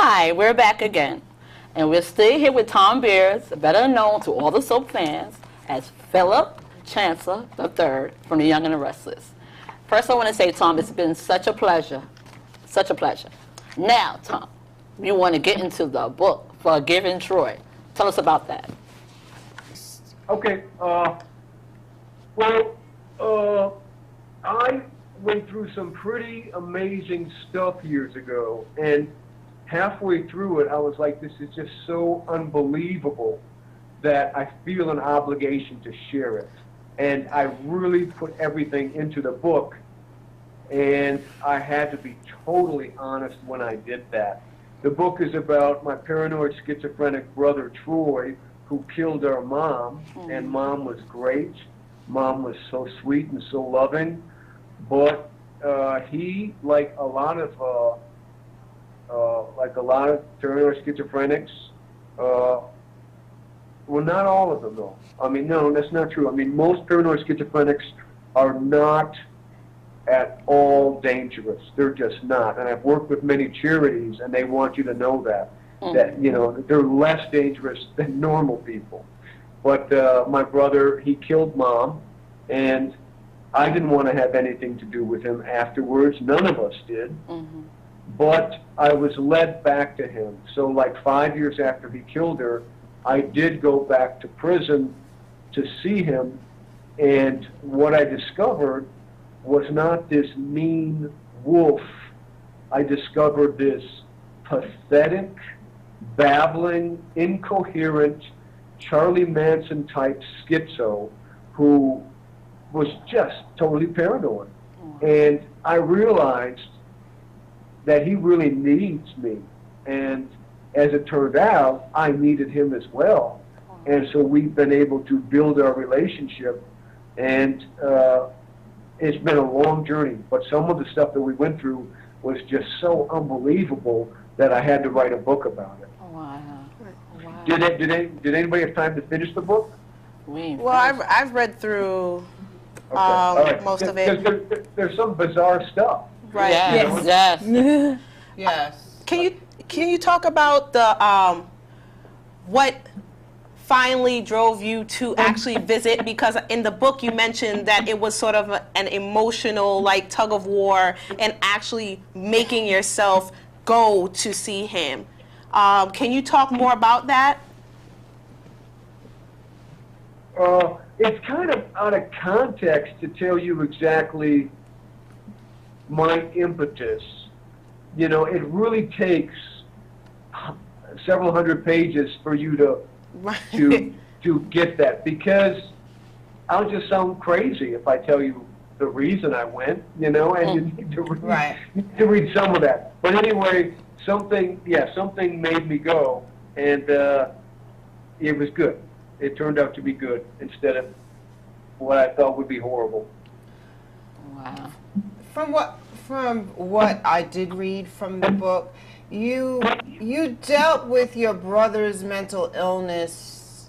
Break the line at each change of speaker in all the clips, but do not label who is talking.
Hi, we're back again. And we're still here with Thom Bierdz, better known to all the soap fans as Phillip, Chancellor III from The Young and the Restless. First, I want to say, Thom, it's been such a pleasure. Such a pleasure. Now, Thom, you want to get into the book, Forgiving Troy. Tell us about that.
Okay. I went through some pretty amazing stuff years ago, and halfway through it, I was like, this is just so unbelievable that I feel an obligation to share it. And I really put everything into the book, and I had to be totally honest when I did that. The book is about my paranoid schizophrenic brother, Troy, who killed our mom, and Mom was great. Mom was so sweet and so loving, but he, like a lot of paranoid schizophrenics, well, not all of them though. I mean, no, that's not true. I mean, most paranoid schizophrenics are not at all dangerous. They're just not. And I've worked with many charities, and they want you to know that, you know, they're less dangerous than normal people. But my brother, he killed Mom, and I didn't want to have anything to do with him afterwards. None of us did. But I was led back to him. So like 5 years after he killed her, I did go back to prison to see him, and what I discovered was not this mean wolf. I discovered this pathetic, babbling, incoherent, Charlie Manson type schizo who was just totally paranoid. And I realized that he really needs me. And as it turned out, I needed him as well. And so we've been able to build our relationship. And it's been a long journey. But some of the stuff that we went through was just so unbelievable that I had to write a book about it.
Wow. Wow.
Did anybody have time to finish the book?
Well, I've read through most of it.
There's some bizarre stuff.
Right.
Yes. Yes.
Yes. Can you talk about the what finally drove you to actually visit? Because in the book you mentioned that it was sort of an emotional like tug of war and actually making yourself go to see him. Can you talk more about that?
It's kind of out of context to tell you exactly my impetus. You know, it really takes several hundred pages for you to get that, because I'll just sound crazy if I tell you the reason I went, you know, and you need to read some of that. But anyway, something made me go, and it was good. It turned out to be good instead of what I thought would be horrible.
Wow.
From what I did read from the book, you dealt with your brother's mental illness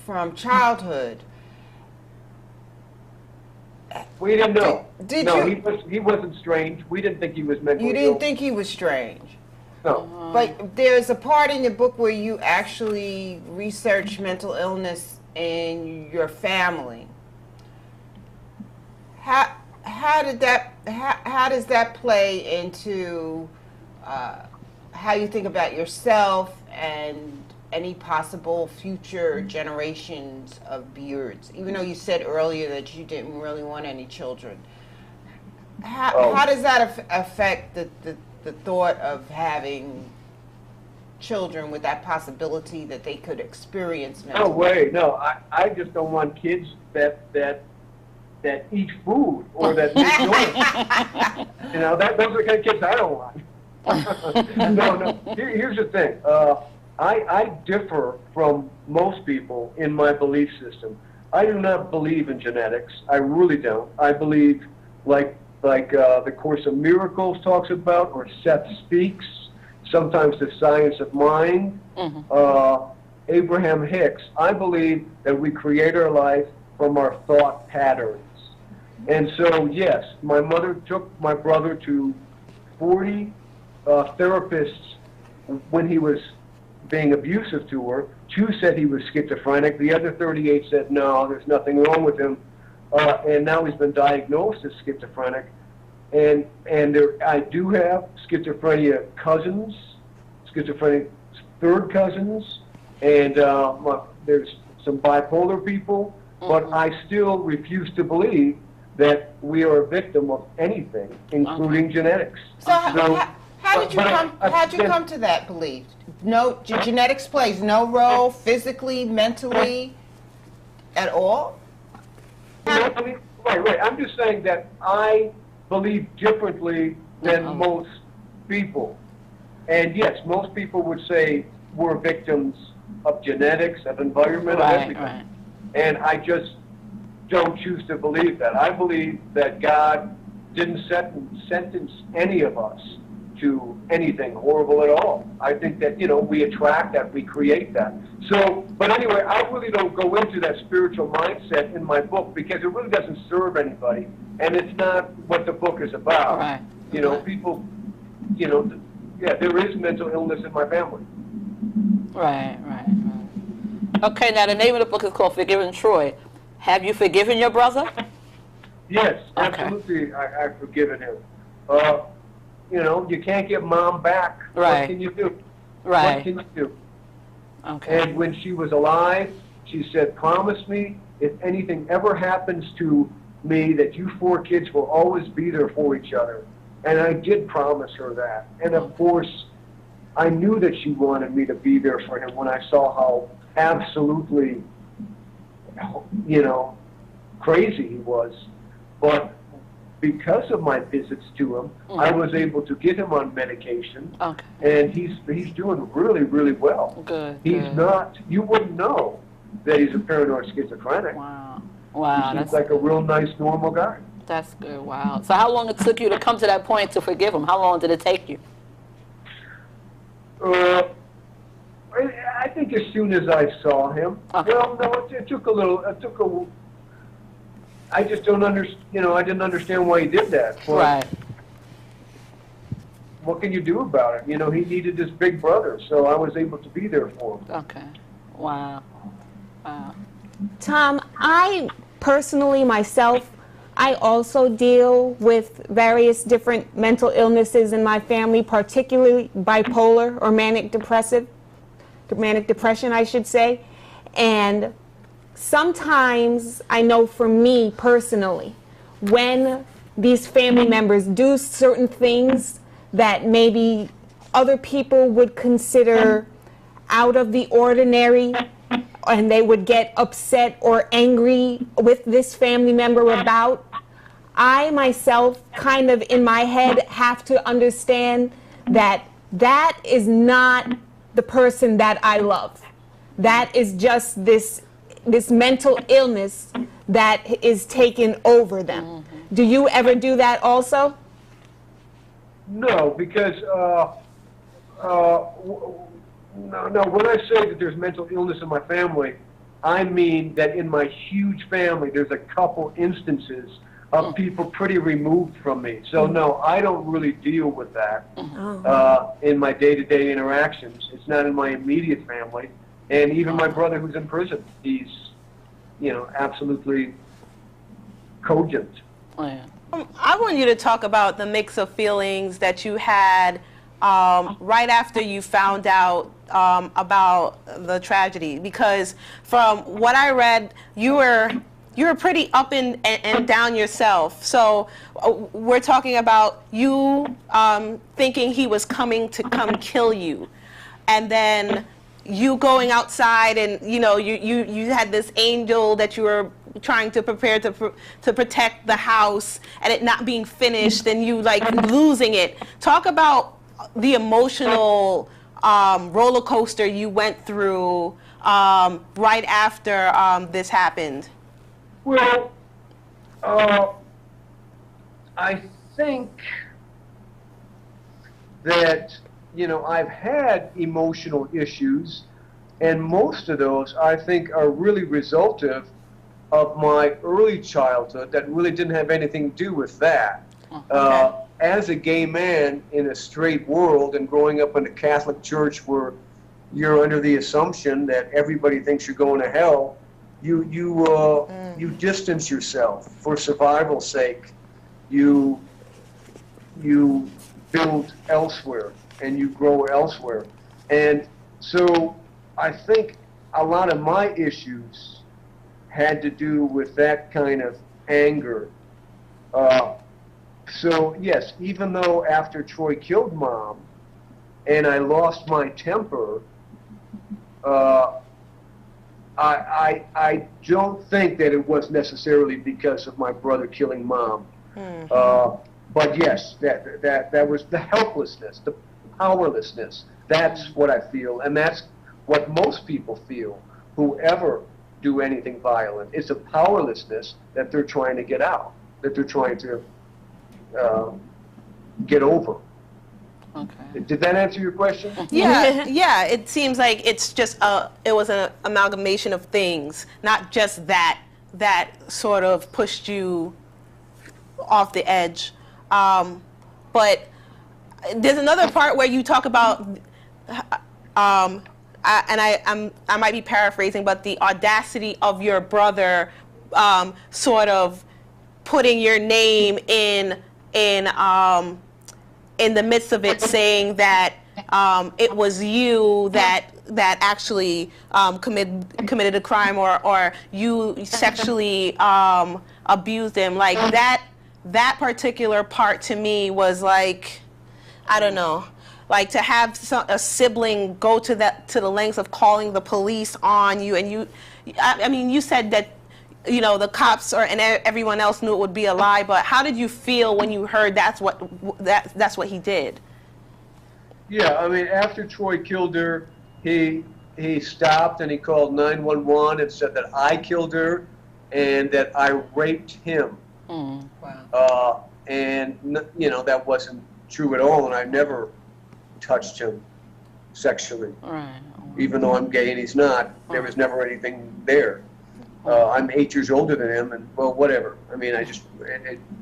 from childhood.
We didn't know.
No,
he wasn't strange. We didn't think he was mentally
You didn't
ill.
think he was strange.
No.
But there's a part in your book where you actually research mental illness in your family. How does that play into how you think about yourself and any possible future generations of Bierdz? Even though you said earlier that you didn't really want any children, how does that affect the thought of having children with that possibility that they could experience mental
No way. No, I just don't want kids that eat food or that make noise. You know, those are the kind of kids I don't want. No. Here's the thing. I differ from most people in my belief system. I do not believe in genetics. I really don't. I believe, like the Course of Miracles talks about, or Seth Speaks, sometimes the Science of Mind, Abraham Hicks. I believe that we create our life from our thought patterns. And so, yes, my mother took my brother to 40 therapists when he was being abusive to her. 2 said he was schizophrenic. The other 38 said, no, there's nothing wrong with him. And now he's been diagnosed as schizophrenic. And I do have schizophrenia cousins, schizophrenic third cousins, and there's some bipolar people, but I still refuse to believe that we are a victim of anything, including genetics.
So how did you come to that belief? No, genetics plays no role physically, mentally, at all?
I mean, right. I'm just saying that I believe differently than most people. And yes, most people would say we're victims of genetics, of environment, of everything. Right. And I just don't choose to believe that. I believe that God didn't sentence any of us to anything horrible at all. I think that, we attract that, we create that. So, but anyway, I really don't go into that spiritual mindset in my book because it really doesn't serve anybody, and it's not what the book is about.
Right.
People, there is mental illness in my family.
Right. Okay, now the name of the book is called Forgiving Troy. Have you forgiven your brother?
Yes, absolutely. I've forgiven him. You can't get mom back.
Right.
What can you do?
Right.
What can you do?
Okay.
And when she was alive, she said, promise me if anything ever happens to me that you 4 kids will always be there for each other. And I did promise her that. And of course, I knew that she wanted me to be there for him when I saw how absolutely, crazy he was. But because of my visits to him, I was able to get him on medication, and he's doing really, really well.
Good.
He's not. You wouldn't know that he's a paranoid schizophrenic.
Wow.
He seems like a real nice, normal guy.
That's good. Wow. So how long it took you to come to that point to forgive him? How long did it take you?
I think as soon as I saw him.
Okay.
Well, no, it took a little. I just don't understand. I didn't understand why he did that. But
right.
What can you do about it? He needed his big brother, so I was able to be there for him.
Okay. Wow.
Thom, I personally, myself, I also deal with various different mental illnesses in my family, particularly bipolar or manic depression, I should say. And sometimes, I know for me personally, when these family members do certain things that maybe other people would consider out of the ordinary, and they would get upset or angry with this family member about, I myself kind of in my head have to understand that that is not the person that I love. That is just this mental illness that is taking over them. Mm-hmm. Do you ever do that also?
No, because no. When I say that there's mental illness in my family, I mean that in my huge family, there's a couple instances of people pretty removed from me. So no, I don't really deal with that in my day-to-day interactions. It's not in my immediate family. And even my brother who's in prison, he's, absolutely cogent.
Oh, yeah.
I want you to talk about the mix of feelings that you had right after you found out about the tragedy, because from what I read, you were pretty up and down yourself. So we're talking about you thinking he was coming to come kill you, and then you going outside and you had this angel that you were trying to prepare to protect the house, and it not being finished, and you like losing it. Talk about the emotional roller coaster you went through right after this happened.
Well, I think that, I've had emotional issues, and most of those I think are really resultive of my early childhood that really didn't have anything to do with that.
Okay.
as a gay man in a straight world and growing up in a Catholic church where you're under the assumption that everybody thinks you're going to hell, you distance yourself for survival's sake. You build elsewhere and you grow elsewhere. And so I think a lot of my issues had to do with that kind of anger. So yes, even though after Troy killed Mom and I lost my temper, I don't think that it was necessarily because of my brother killing Mom. But yes, that was the helplessness, the powerlessness. That's what I feel, and that's what most people feel who ever do anything violent. It's a powerlessness that they're trying to get out, that they're trying to get over.
Okay.
Did that answer your question?
Yeah, yeah. It seems like it's just it was an amalgamation of things, not just that sort of pushed you off the edge. But there's another part where you talk about, and I might be paraphrasing, but the audacity of your brother, sort of putting your name in the midst of it, saying that it was you that actually committed a crime, or you sexually abused him. Like that particular part to me was like, I don't know, like to have a sibling go to the lengths of calling the police on you, and I mean, you said that, you know, the cops and everyone else knew it would be a lie, but how did you feel when you heard that's what he did?
Yeah, I mean, after Troy killed her, he stopped and he called 911 and said that I killed her and that I raped him.
Wow.
And you know, that wasn't true at all, and I never touched him sexually.
Right.
Even though I'm gay and he's not, there was never anything there. I'm 8 years older than him, and well, whatever. I mean, I just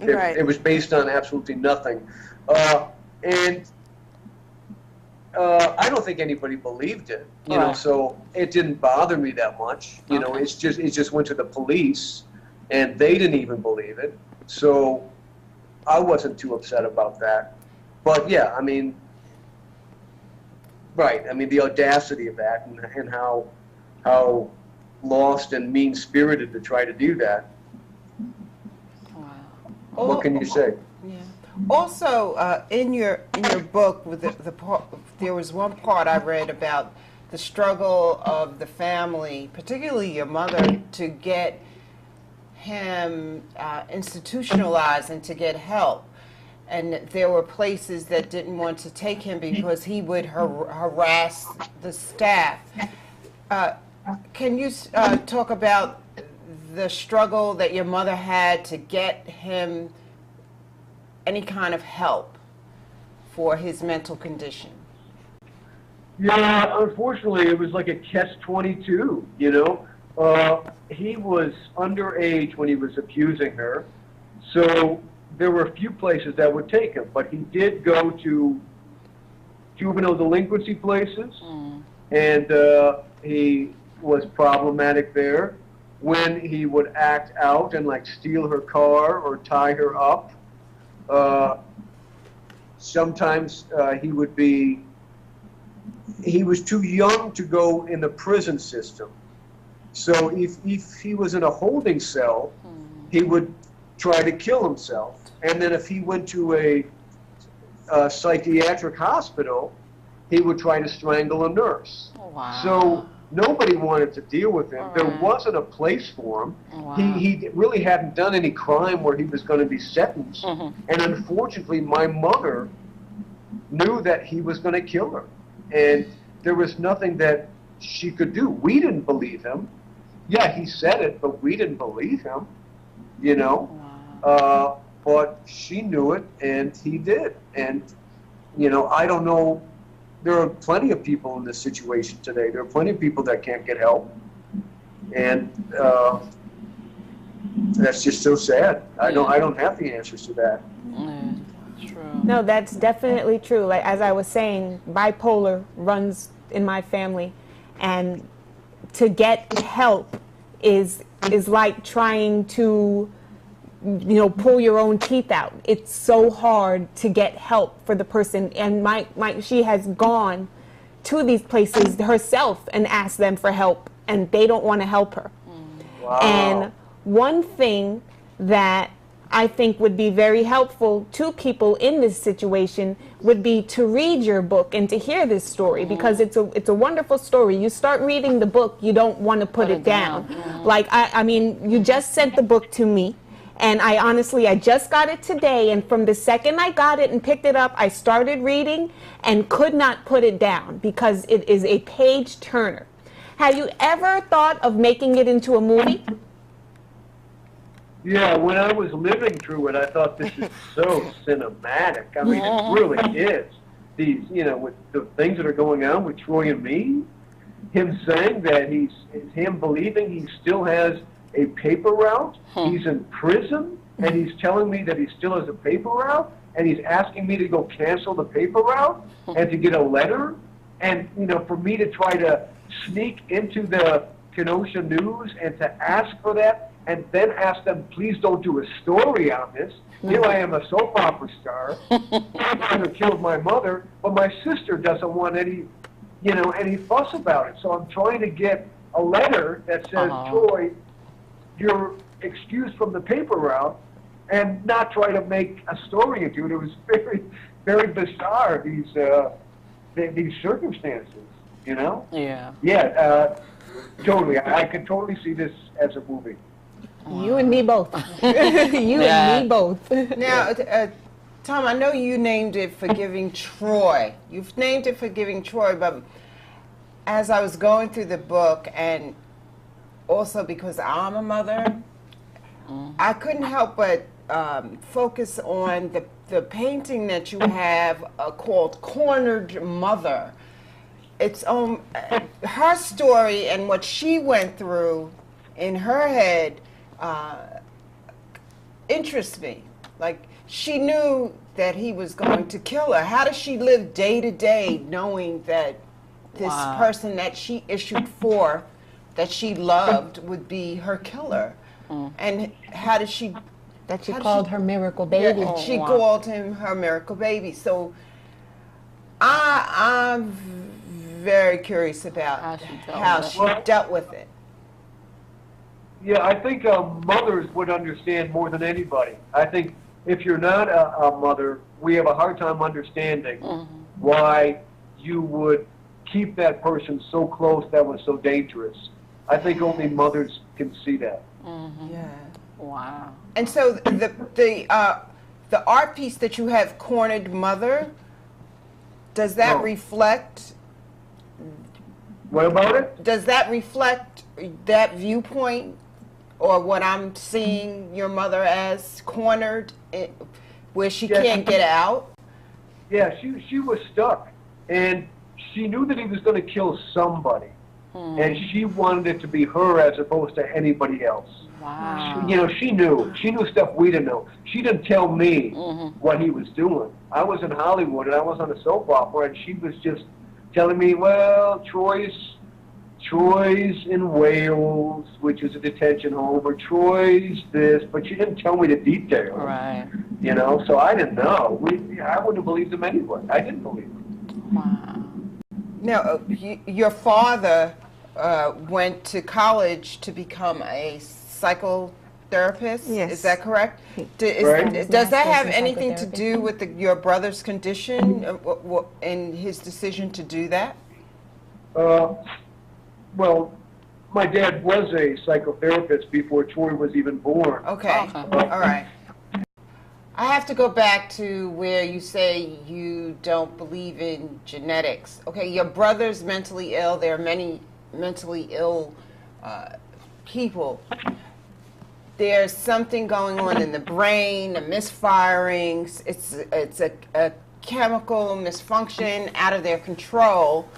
it was based on absolutely nothing, and I don't think anybody believed it. You know, so it didn't bother me that much. You know, it just went to the police, and they didn't even believe it. So I wasn't too upset about that. But yeah, I mean, right. I mean, the audacity of that, and how lost and mean-spirited to try to do that.
Wow.
What can you say?
Yeah. Also, in your book, with the part, there was one part I read about the struggle of the family, particularly your mother, to get him institutionalized and to get help. And there were places that didn't want to take him because he would harass the staff. Can you talk about the struggle that your mother had to get him any kind of help for his mental condition?
Yeah, unfortunately, it was like a catch-22, you know. He was underage when he was abusing her, so there were a few places that would take him, but he did go to juvenile delinquency places, and he was problematic there. When he would act out and like steal her car or tie her up, sometimes he was too young to go in the prison system. So if he was in a holding cell, he would try to kill himself. And then if he went to a psychiatric hospital, he would try to strangle a nurse.
Oh, wow.
So nobody wanted to deal with him. There wasn't a place for him.
Wow.
He really hadn't done any crime where he was going to be sentenced. And unfortunately, my mother knew that he was going to kill her. And there was nothing that she could do. We didn't believe him. Yeah, he said it, but we didn't believe him, you know.
Wow.
But she knew it, and he did. And, you know, I don't know. There are plenty of people in this situation today. There are plenty of people that can't get help. And that's just so sad. I don't have the answers to that.
True.
No, that's definitely true. Like as I was saying, bipolar runs in my family, and to get help is like trying to, pull your own teeth out. It's so hard to get help for the person. And she has gone to these places herself and asked them for help, and they don't want to help her.
Wow.
And one thing that I think would be very helpful to people in this situation would be to read your book and to hear this story, because it's a wonderful story. You start reading the book, you don't want to put it down. Like, I mean, you just sent the book to me, and I just got it today, and from the second I got it and picked it up, I started reading and could not put it down because it is a page turner. Have you ever thought of making it into a movie?
Yeah, when I was living through it, I thought this is so cinematic. I mean, it really is. These, with the things that are going on with Troy and me, him saying that him believing he still has a paper route, he's in prison, and he's telling me that he still has a paper route, and he's asking me to go cancel the paper route and to get a letter, and, for me to try to sneak into the Kenosha News and to ask for that, and then ask them, please don't do a story on this. Here I am, a soap opera star, trying to kill my mother, but my sister doesn't want any fuss about it. So I'm trying to get a letter that says, Troy, you're excused from the paper route, and not try to make a story into it. It was very, very bizarre, these circumstances,
Yeah.
Yeah, totally. I could totally see this as a movie.
You and me both. And me both.
Now, Thom, I know you named it Forgiving Troy. You've named it Forgiving Troy, but as I was going through the book, and also because I'm a mother, I couldn't help but focus on the painting that you have called Cornered Mother. It's her story and what she went through in her head interests me. Like, she knew that he was going to kill her. How does she live day to day knowing that this person that she issued for, that she loved, would be her killer? And how did she...
That she called her miracle baby.
Yeah, she called him her miracle baby. So I'm very curious about how she dealt with it.
Yeah, I think mothers would understand more than anybody. I think if you're not a mother, we have a hard time understanding why you would keep that person so close that was so dangerous. I think only mothers can see that.
Yeah.
Wow.
And so the art piece that you have, Cornered Mother, does that reflect?
What about it?
Does that reflect that viewpoint, or what I'm seeing your mother as, cornered, where she can't get out?
Yeah, she was stuck, and she knew that he was going to kill somebody, and she wanted it to be her as opposed to anybody else.
Wow.
She knew stuff we didn't know. She didn't tell me what he was doing. I was in Hollywood, and I was on a soap opera, and she was just telling me, well, Troy's in Wales, which is a detention home, or Troy's this, but she didn't tell me the details.
Right.
So I didn't know. I wouldn't have believed him anyway. I didn't believe him.
Wow.
Now, your father went to college to become a psychotherapist.
Yes.
Is that correct?
Right.
Does that have anything to do with your brother's condition and his decision to do that?
Well, my dad was a psychotherapist before Troy was even born.
Okay. All right. I have to go back to where you say you don't believe in genetics. Okay, your brother's mentally ill. There are many mentally ill people. There's something going on in the brain, a misfiring. It's a chemical misfunction out of their control.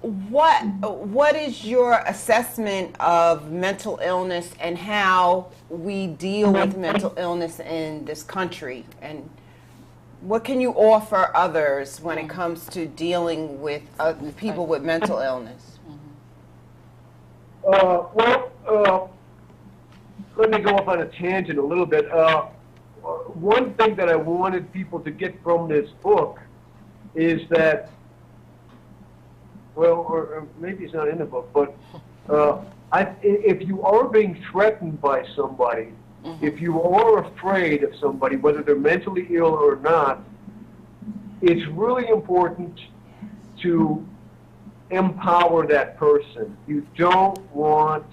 what is your assessment of mental illness and how we deal with mental illness in this country, and what can you offer others when it comes to dealing with people with mental illness?
Let me go off on a tangent a little bit. One thing that I wanted people to get from this book is that, well, or maybe it's not in the book, but if you are being threatened by somebody, if you are afraid of somebody, whether they're mentally ill or not, it's really important to empower that person. You don't want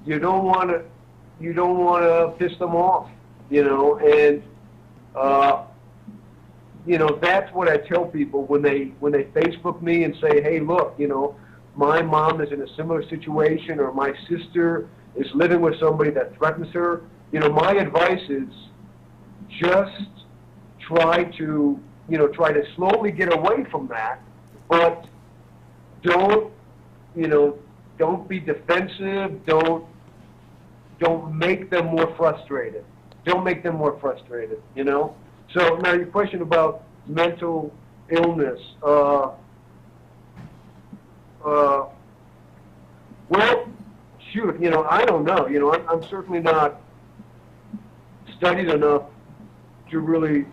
to piss them off, and that's what I tell people when they Facebook me and say, hey, look, my mom is in a similar situation, or my sister is living with somebody that threatens her. My advice is just try to slowly get away from that, but don't be defensive. Don't make them more frustrated. Don't make them more frustrated, So now your question about mental illness. Well, shoot, I don't know. I'm certainly not studied enough to really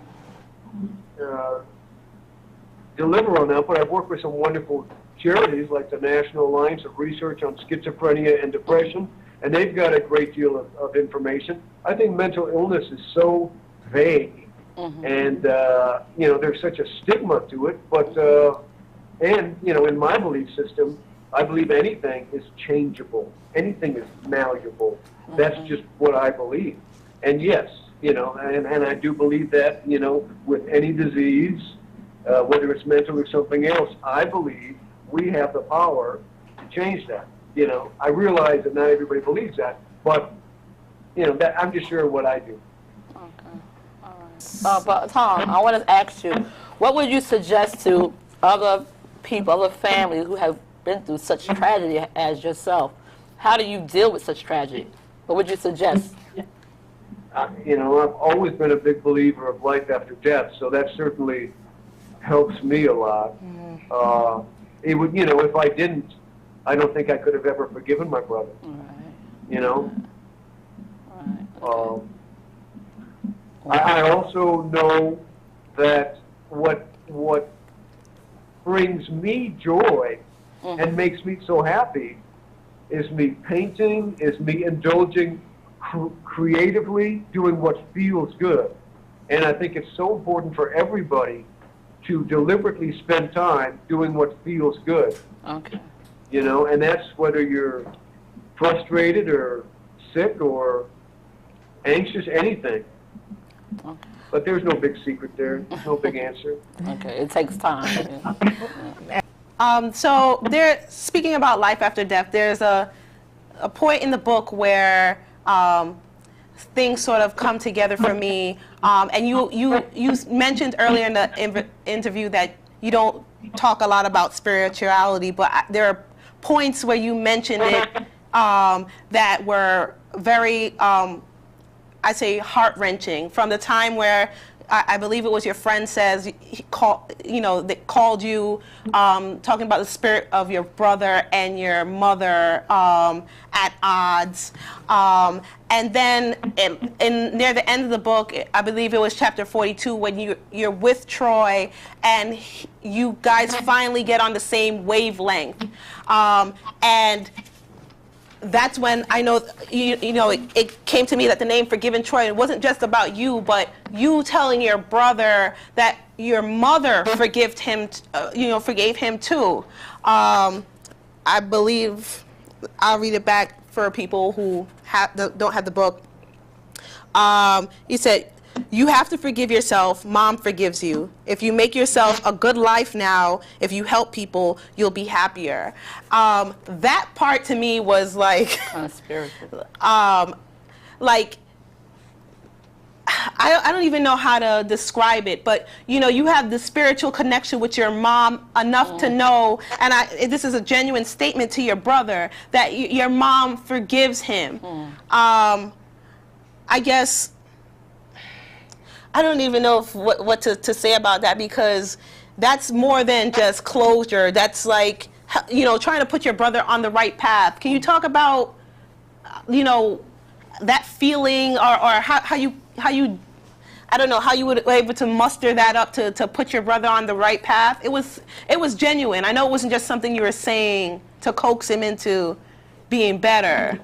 deliver on that, but I've worked with some wonderful charities like the National Alliance of Research on Schizophrenia and Depression, and they've got a great deal of information. I think mental illness is so vague, and there's such a stigma to it, but in my belief system, I believe anything is changeable. Anything is malleable. That's just what I believe. And yes, and I do believe that, with any disease, whether it's mental or something else, I believe we have the power to change that. I realize that not everybody believes that, but, that I'm just sharing what I do.
Okay. All right. But Thom, I want to ask you, what would you suggest to other people, other families who have been through such tragedy as yourself? How do you deal with such tragedy? What would you suggest?
I've always been a big believer of life after death, so that certainly helps me a lot. It would, if I didn't, I don't think I could have ever forgiven my brother.
Right.
Right. I also know that what brings me joy and makes me so happy is me painting, is me indulging creatively, doing what feels good. And I think it's so important for everybody to deliberately spend time doing what feels good.
Okay.
And that's whether you're frustrated or sick or anxious, anything.
Okay.
But there's no big secret there, no big answer.
Okay, it takes time.
So speaking about life after death, there's a point in the book where things sort of come together for me. And you mentioned earlier in the interview that you don't talk a lot about spirituality, but there are points where you mentioned it that were very, I say, heart-wrenching. From the time where I believe it was your friend says that called you talking about the spirit of your brother and your mother at odds, and then near the end of the book, I believe it was chapter 42, when you're with Troy and you guys finally get on the same wavelength, and that's when I know, it came to me that the name Forgiven Troy, it wasn't just about you, but you telling your brother that your mother forgave him too. I believe, I'll read it back for people who don't have the book. He said, "You have to forgive yourself. Mom forgives you. If you make yourself a good life now, if you help people, you'll be happier." That part to me was like,
Kind of spiritual.
like, I don't even know how to describe it, but you know, you have the spiritual connection with your mom enough to know, and this is a genuine statement to your brother, that your mom forgives him. I guess I don't even know what to say about that, because that's more than just closure. That's like, you know, trying to put your brother on the right path. Can you talk about, you know, that feeling, or how you I don't know how you were able to muster that up to put your brother on the right path? It was genuine. I know it wasn't just something you were saying to coax him into being better.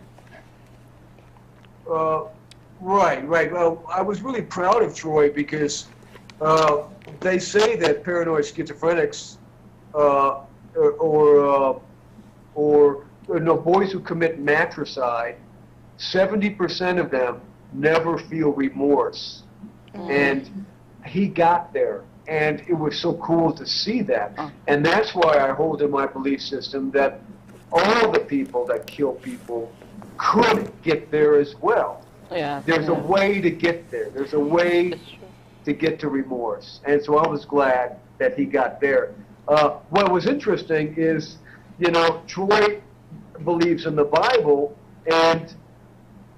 Right. Well, I was really proud of Troy because they say that paranoid schizophrenics or boys who commit matricide, 70% of them never feel remorse. And he got there, and it was so cool to see that. And that's why I hold in my belief system that all the people that kill people could get there as well.
Yeah.
There's a way to get there. There's a way to get to remorse. And so I was glad that he got there. What was interesting is, you know, Troy believes in the Bible, and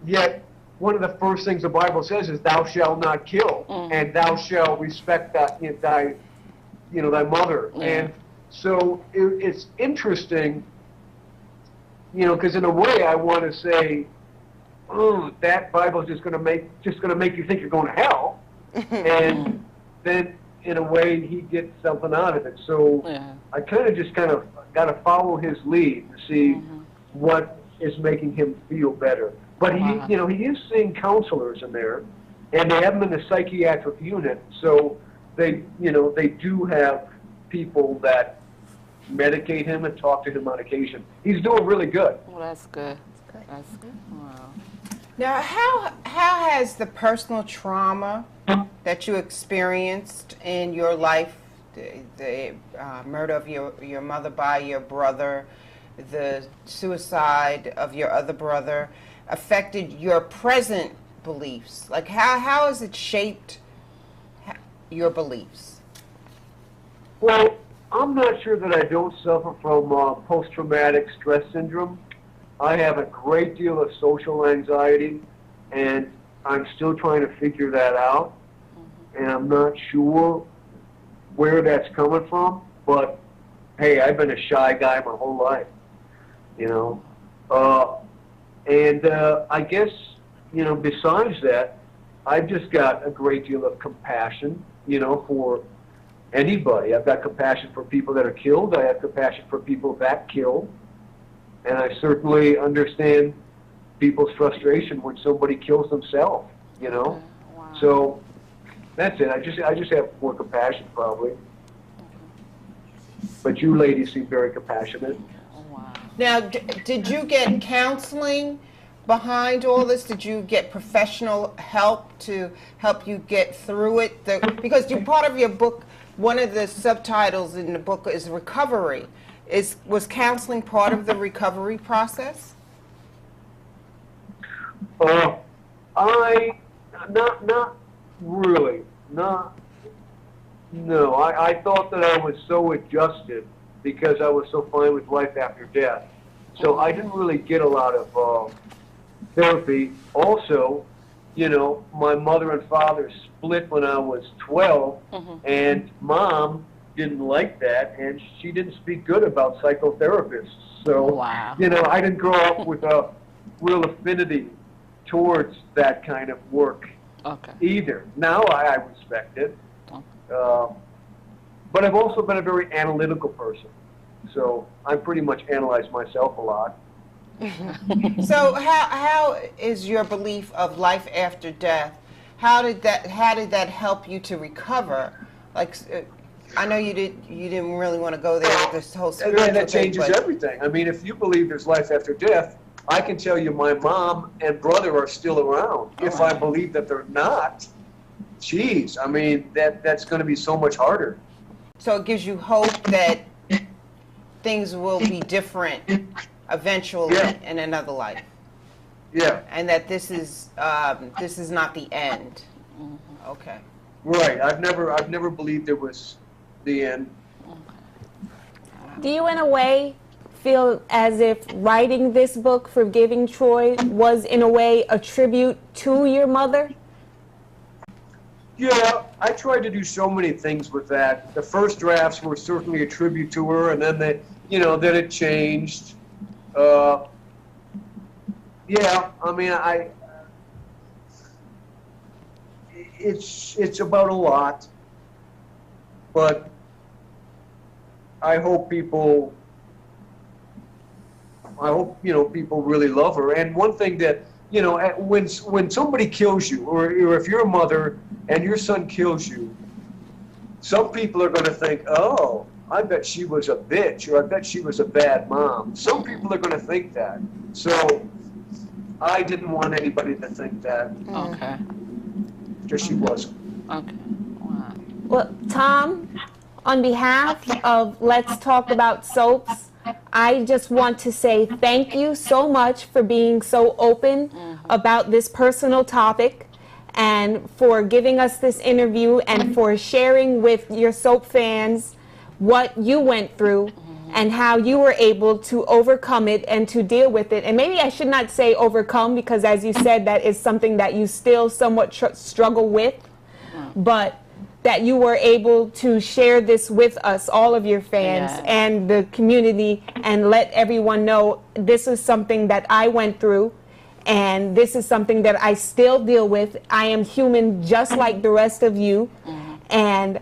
yet one of the first things the Bible says is, "Thou shalt not kill, and thou shalt respect thy mother."
Yeah.
And so it's interesting, you know, because in a way I want to say, "Oh, that Bible's just going to make you think you're going to hell," and then in a way he gets something out of it. So I kind of got to follow his lead to see what is making him feel better. But he is seeing counselors in there, and they have him in the psychiatric unit. So they do have people that medicate him and talk to him on occasion. He's doing really good.
Well, that's good. That's good. Wow.
Now, how has the personal trauma that you experienced in your life, the murder of your mother by your brother, the suicide of your other brother, affected your present beliefs? Like, how has it shaped your beliefs?
Well, I'm not sure that I don't suffer from post-traumatic stress syndrome. I have a great deal of social anxiety, and I'm still trying to figure that out. And I'm not sure where that's coming from, but hey, I've been a shy guy my whole life, you know. And I guess, you know, besides that, I've just got a great deal of compassion, you know, for anybody. I've got compassion for people that are killed. I have compassion for people that kill. And I certainly understand people's frustration when somebody kills themselves, you know.
Wow.
So that's it. I just have more compassion, probably. But you ladies seem very compassionate.
Wow.
Now, did you get counseling behind all this? Did you get professional help to help you get through it? Because you're part of your book, one of the subtitles in the book is recovery. Was counseling part of the recovery process?
Not really. No. I thought that I was so adjusted because I was so fine with life after death. So I didn't really get a lot of therapy. Also, you know, my mother and father split when I was 12, and Mom didn't like that, and she didn't speak good about psychotherapists. So, you know, I didn't grow up with a real affinity towards that kind of work either. Now I respect it. But I've also been a very analytical person. So I pretty much analyze myself a lot.
So how is your belief of life after death? How did that help you to recover? Like, I know you didn't really want to go there with this whole spiritual thing.
That changes everything. I mean, if you believe there's life after death, I can tell you my mom and brother are still around. If I believe that they're not, geez, I mean, that's going to be so much harder.
So it gives you hope that things will be different eventually in another life.
Yeah.
And that this is not the end. Okay.
Right. I've never believed it was the end.
Do you, in a way, feel as if writing this book, Forgiving Troy, was in a way a tribute to your mother?
Yeah, I tried to do so many things with that. The first drafts were certainly a tribute to her, and then then it changed. Yeah, I mean, it's about a lot, but I hope people people really love her. And one thing that, when somebody kills you, or if you're a mother and your son kills you, some people are going to think, oh, I bet she was a bitch, or I bet she was a bad mom. Some people are going to think that. So I didn't want anybody to think that.
Okay.
Because she wasn't.
Okay. Wow.
Well, Thom, on behalf of Let's Talk About Soaps, I just want to say thank you so much for being so open about this personal topic, and for giving us this interview, and for sharing with your soap fans what you went through and how you were able to overcome it and to deal with it. And maybe I should not say overcome, because as you said, that is something that you still somewhat struggle with, but that you were able to share this with us, all of your fans and the community, and let everyone know this is something that I went through, and this is something that I still deal with. I am human just like the rest of you, and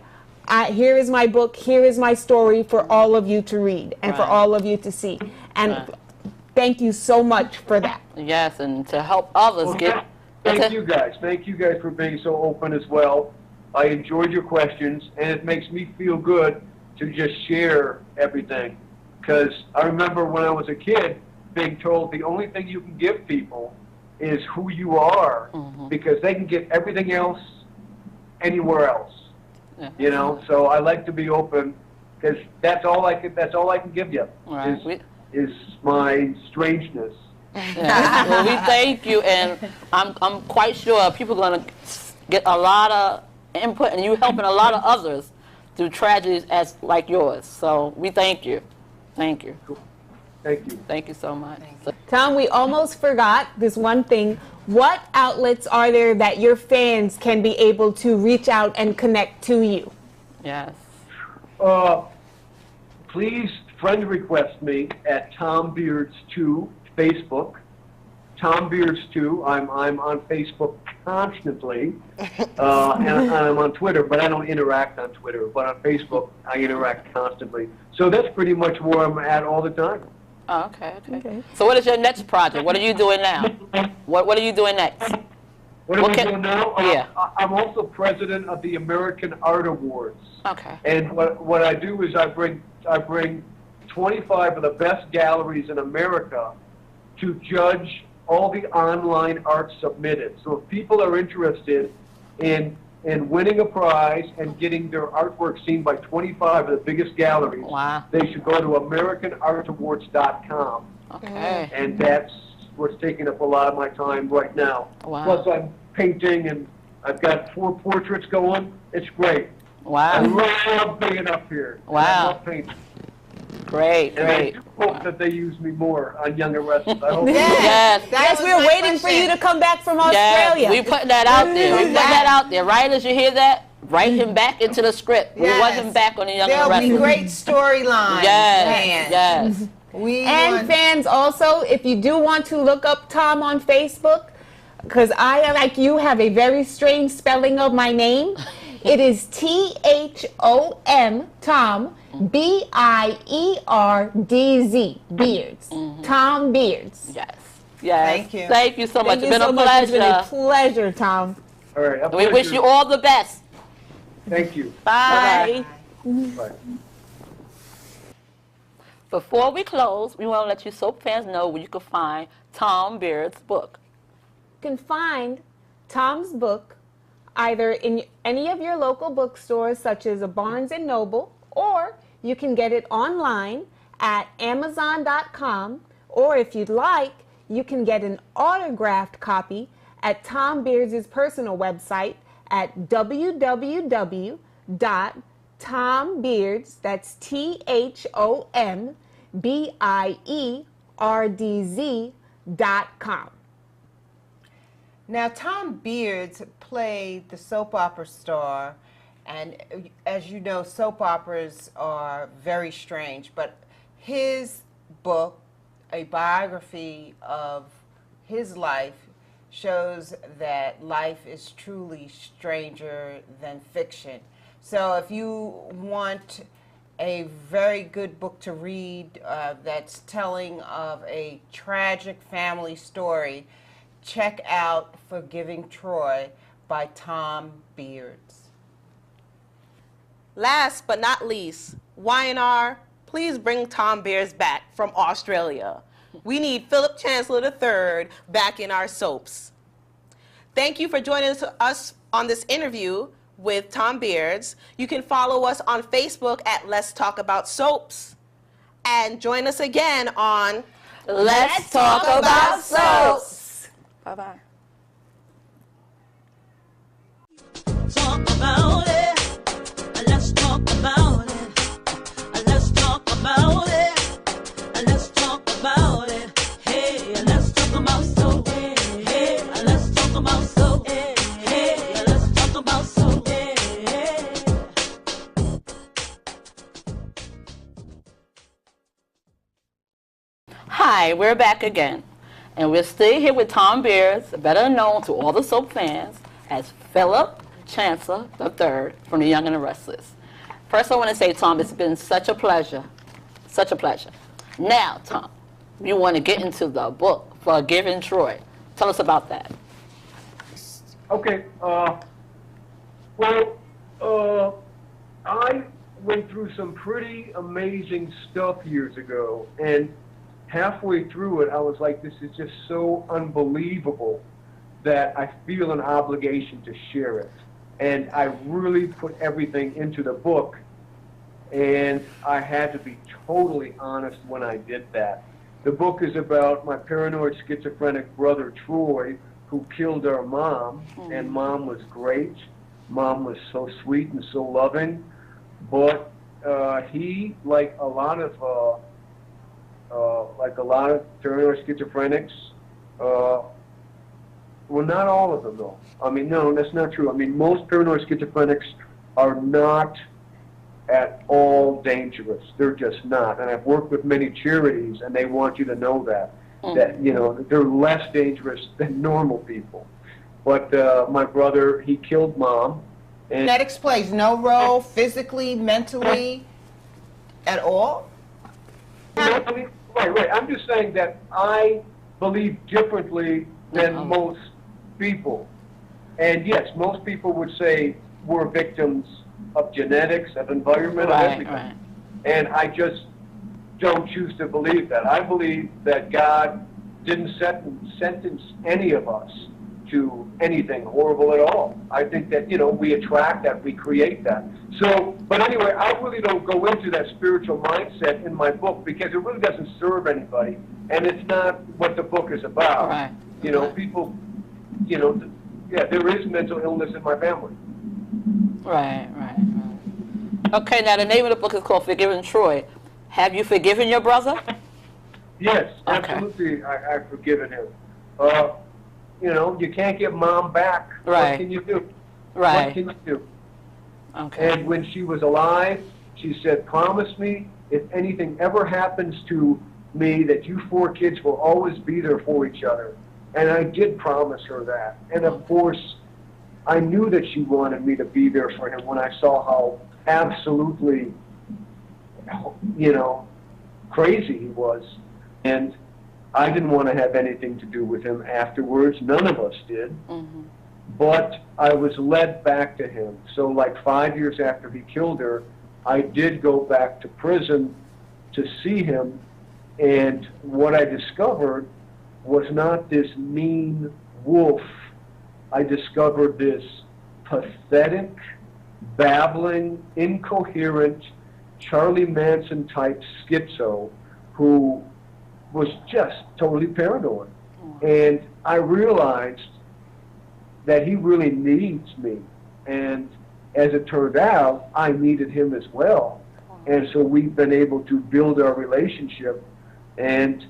here is my book, here is my story for all of you to read and for all of you to see. And thank you so much for that.
Yes, and to help others get...
Thank you guys. Thank you guys for being so open as well. I enjoyed your questions, and it makes me feel good to just share everything. Because I remember when I was a kid being told the only thing you can give people is who you are, because they can get everything else anywhere else. So I like to be open, because that's all I can give you is my strangeness.
Yeah. Well, we thank you, and I'm quite sure people are going to get a lot of input, and you helping a lot of others through tragedies like yours. So we thank you. Thank you.
Cool. Thank you.
Thank you so much.
Thom, we almost forgot this one thing. What outlets are there that your fans can be able to reach out and connect to you?
Yes.
Please friend request me at Thom Bierdz 2 Facebook. Thom Bierdz 2. I'm on Facebook constantly, and I'm on Twitter, but I don't interact on Twitter. But on Facebook, I interact constantly. So that's pretty much where I'm at all the time.
Oh, okay. So what is your next project? What are you doing now? What are you doing next?
What am I doing now?
Yeah.
I'm also president of the American Art Awards.
Okay.
And what I do is I bring 25 of the best galleries in America to judge all the online art submitted. So if people are interested in winning a prize and getting their artwork seen by 25 of the biggest galleries, they should go to AmericanArtAwards.com.
Okay.
And that's what's taking up a lot of my time right now.
Wow.
Plus I'm painting, and I've got 4 portraits going. It's great.
Wow.
I love being up here.
Wow.
I love painting.
Great.
And I hope that they use me more on Young and Restless. I hope
Yes, we're waiting for you to come back from Australia.
Yes, we put that out there. We put that out there. Writers, you hear that? Write him back into the script. We want him back on the Young and
There'll
Restless.
be great storylines.
Yes.
Fans also, if you do want to look up Thom on Facebook, because I, like you, have a very strange spelling of my name. It is THOM, Thom, BIERDZ, Bierdz. Thom Bierdz.
Yes.
Thank you.
Thank you so much.
Thank you
It's been
so
a
much.
pleasure.
It's been a pleasure, Thom.
All right.
We wish you all the best.
Thank you.
Bye.
Bye.
Before we close, we want to let you soap fans know where you can find Thom Bierd's book.
You can find Thom's book either in any of your local bookstores, such as a Barnes & Noble, or you can get it online at Amazon.com, or if you'd like, you can get an autographed copy at Thom Bierd's personal website at www.thombierdz, that's THOMBIERDZ.com.
Now, Thom Bierdz played the soap opera star, and as you know, soap operas are very strange, but his book, a biography of his life, shows that life is truly stranger than fiction. So if you want a very good book to read that's telling of a tragic family story, check out Forgiving Troy by Thom Bierdz.
Last but not least, YnR, please bring Thom Bierdz back from Australia. We need Phillip, Chancellor III back in our soaps. Thank you for joining us on this interview with Thom Bierdz. You can follow us on Facebook at Let's Talk About Soaps. And join us again on
Let's Talk About Soaps. Bye-bye.
Talk about it. Let's talk about it. Let's talk about it. Let's talk about it. Hey, let's talk about soap. Hey, let's talk about soap. Hey, let's talk about soap.
Hi, we're back again. And we're still here with Thom Bierdz, better known to all the soap fans as Phillip, Chancellor III from The Young and the Restless. First, I want to say, Thom, it's been such a pleasure. Such a pleasure. Now, Thom, you want to get into the book, Forgiving Troy. Tell us about that.
Okay. I went through some pretty amazing stuff years ago, and halfway through it, I was like, this is just so unbelievable that I feel an obligation to share it. And I really put everything into the book, and I had to be totally honest when I did that. The book is about my paranoid schizophrenic brother, Troy, who killed our mom, and Mom was great. Mom was so sweet and so loving, but he, like a lot of paranoid schizophrenics, well, not all of them, though. I mean, no, that's not true. I mean, most paranoid schizophrenics are not at all dangerous. They're just not. And I've worked with many charities, and they want you to know that, that, you know, they're less dangerous than normal people. But my brother, he killed Mom. And
That explains no role physically, mentally, at all?
right. I'm just saying that I believe differently than most people. And yes, most people would say we're victims of genetics, of environment, of everything.
Right.
And I just don't choose to believe that. I believe that God didn't sentence any of us to anything horrible at all. I think that, you know, we attract that, we create that. So, but anyway, I really don't go into that spiritual mindset in my book because it really doesn't serve anybody, and it's not what the book is about.
Right.
You know, people, you know, yeah, there is mental illness in my family.
Right. Okay, now the name of the book is called Forgiving Troy. Have you forgiven your brother?
Yes,
Okay.
absolutely, I've forgiven him. You know, you can't get Mom back.
Right.
What can you do?
Right.
What can you do?
Okay.
And when she was alive, she said, promise me if anything ever happens to me that you four kids will always be there for each other. And I did promise her that. And of course, I knew that she wanted me to be there for him when I saw how absolutely, you know, crazy he was. And I didn't want to have anything to do with him afterwards. None of us did. But I was led back to him. So like 5 years after he killed her, I did go back to prison to see him. And what I discovered was not this mean wolf. I discovered this pathetic, babbling, incoherent, Charlie Manson type schizo who was just totally paranoid. And I realized that he really needs me. And as it turned out, I needed him as well. And so we've been able to build our relationship. And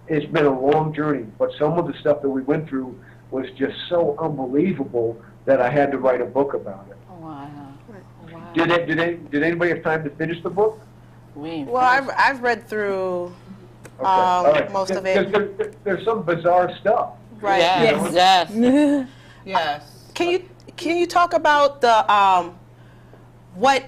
it's been a long journey. But some of the stuff that we went through was just so unbelievable that I had to write a book about it.
Oh, wow. Wow.
Did anybody have time to finish the book?
Well, I've read through
Okay. All right.
most of it.
There's some bizarre stuff.
Right.
Yes. Yes.
Yes.
Can you talk about the what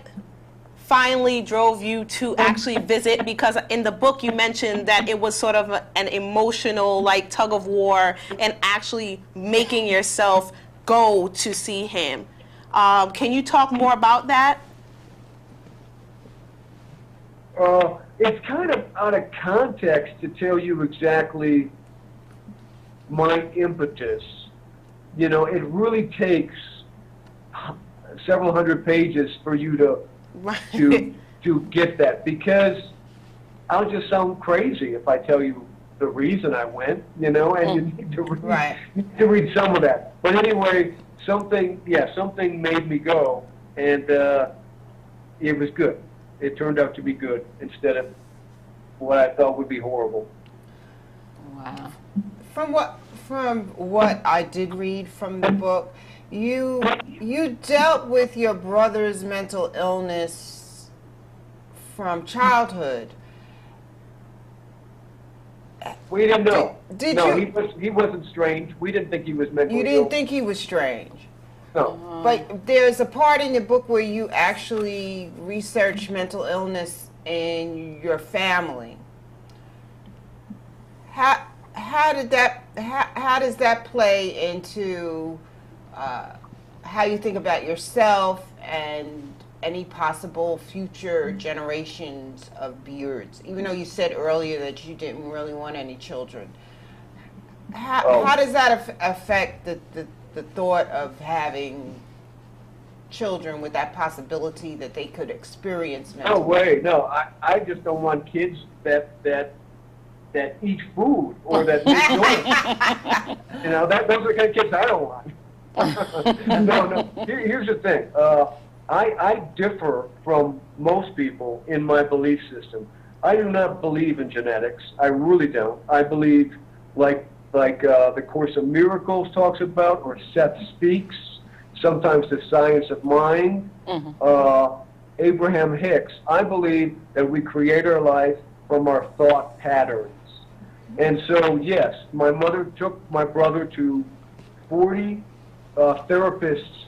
finally drove you to actually visit? Because in the book you mentioned that it was sort of an emotional like tug of war and actually making yourself go to see him. Can you talk more about that?
It's kind of out of context to tell you exactly my impetus. You know, it really takes several hundred pages for you to get that, because I'll just sound crazy if I tell you the reason I went, you know, and you need to read some of that. But anyway, something made me go, and it was good. It turned out to be good instead of what I thought would be horrible.
Wow.
From what I did read from the book, you dealt with your brother's mental illness from childhood.
We didn't know.
Did
no,
you?
He wasn't strange. We didn't think he was mentally
You
ill.
didn't think he was strange.
No.
But there's a part in the book where you actually research mental illness in your family. How does that play into how you think about yourself and any possible future generations of Bierdz? Even though you said earlier that you didn't really want any children, how does that affect the thought of having children with that possibility that they could experience mental?
No way. No, I just don't want kids that eat food or that make noise. You know, those are the kind of kids I don't want. No. Here's the thing. I differ from most people in my belief system. I do not believe in genetics. I really don't. I believe, like the Course of Miracles talks about, or Seth Speaks, sometimes the Science of Mind, Abraham Hicks. I believe that we create our life from our thought patterns. And so, yes, my mother took my brother to 40 therapists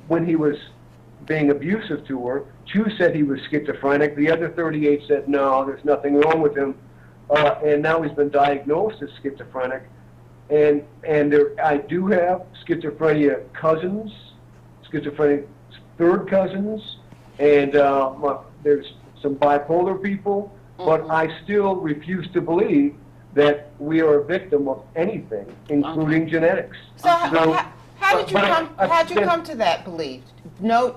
when he was being abusive to her. 2 said he was schizophrenic. The other 38 said, no, there's nothing wrong with him. And now he's been diagnosed as schizophrenic. And I do have schizophrenia cousins, schizophrenic third cousins, and there's some bipolar people, but I still refuse to believe that we are a victim of anything, including genetics.
So how did you come to that belief? No,